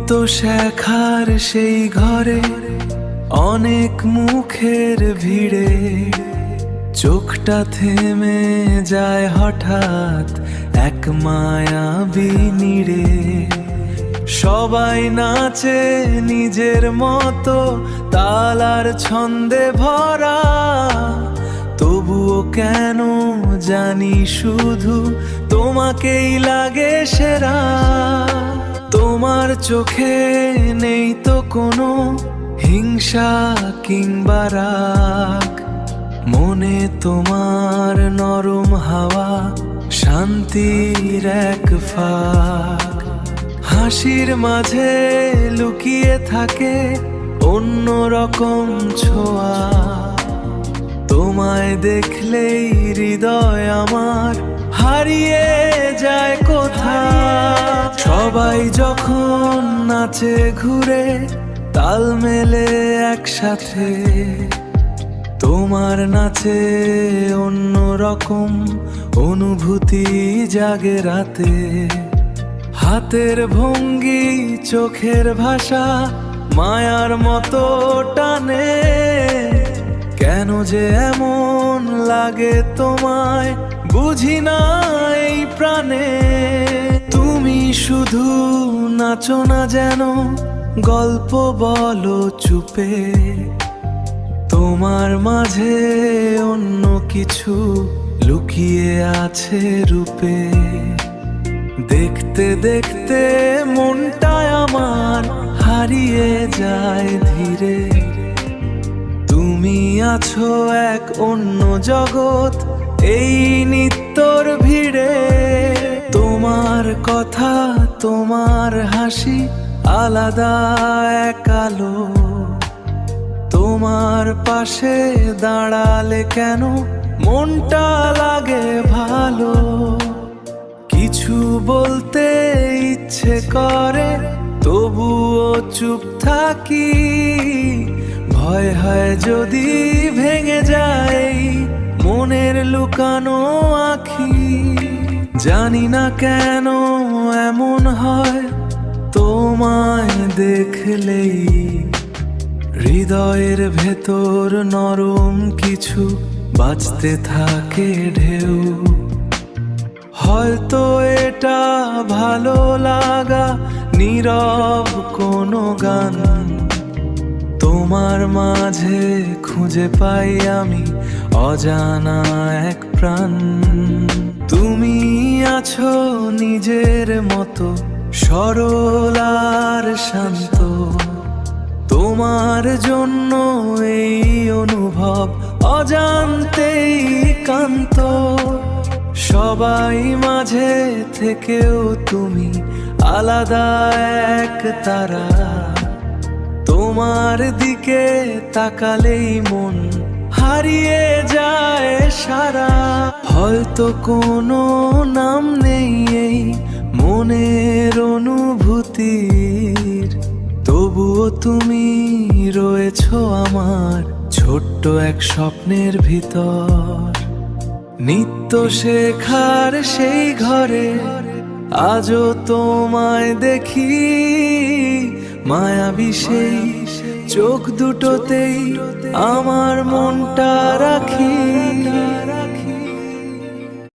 নিত্য শেখার সেই ঘরে অনেক মুখের ভিড়ে চোখটা থেমে যায় হঠাৎ এক মায়াবী নীড়ে। সবাই নাচে নিজের মতো তালার ছন্দে ভরা, তবুও কেন জানি শুধু তোমাকেই লাগে সেরা। তোমার চোখে নেই তো কোনো হিংসা কিংবা রাগ, মনে তোমার নরম হাওয়া শান্তির এক ফাঁক। হাসির মাঝে লুকিয়ে থাকে অন্যরকম ছোঁয়া, তোমায় দেখলেই হৃদয় আমার হারিয়ে যায় কোথায়। সবাই যখন নাচে ঘুরে তাল মেলে একসাথে, তোমার নাচে অন্যরকম অনুভূতি জাগে রাতে। হাতের ভঙ্গি চোখের ভাষা মায়ার মতো টানে, কেন যে এমন লাগে তোমায় বুঝি না এই প্রাণে। তুমি শুধু নাচো না যেন গল্প বলো চুপে, তোমার মাঝে অন্য কিছু লুকিয়ে আছে রূপে। দেখতে দেখতে মনটায় আমার হারিয়ে যায় ধীরে, তুমি আছো এক অন্য জগৎ এই নিত্যর ভিড়ে। তোমার কথা তোমার হাসি আলাদা এক আলো, তোমার পাশে দাঁড়ালে কেন মনটা লাগে ভালো। কিছু বলতে ইচ্ছে করে তবুও চুপ থাকি, ভয় হয় যদি ভেঙে যায় মনের লুকানো আঁখি। জানি না কেন এমন হয়, তোমায় দেখলেই হৃদয়ের ভেতর নরম কিছু বাজতে থাকে ঢেউ। হয়তো এটা ভালো লাগা নীরব কোনো গান, তোমার মাঝে খুঁজে পাই আমি অজানা এক প্রাণ। তুমি আছো নিজের মতো সরল আর শান্ত, তোমার জন্য এই অনুভব অজান্তেই কান্ত। সবাই মাঝে থেকেও তুমি আলাদা এক তারা, তোমার দিকে তাকালেই মন হারিয়ে যায় সারা। হয়তো কোনো নাম নেই এই মনের অনুভূতির, তবুও তুমি রয়েছো আমার ছোট্ট এক স্বপ্নের ভিতর। নিত্য শেখার সেই ঘরে আজও তোমায় দেখি, মায়াবী সেই চোখ দুটোতেই আমার মনটা রাখি।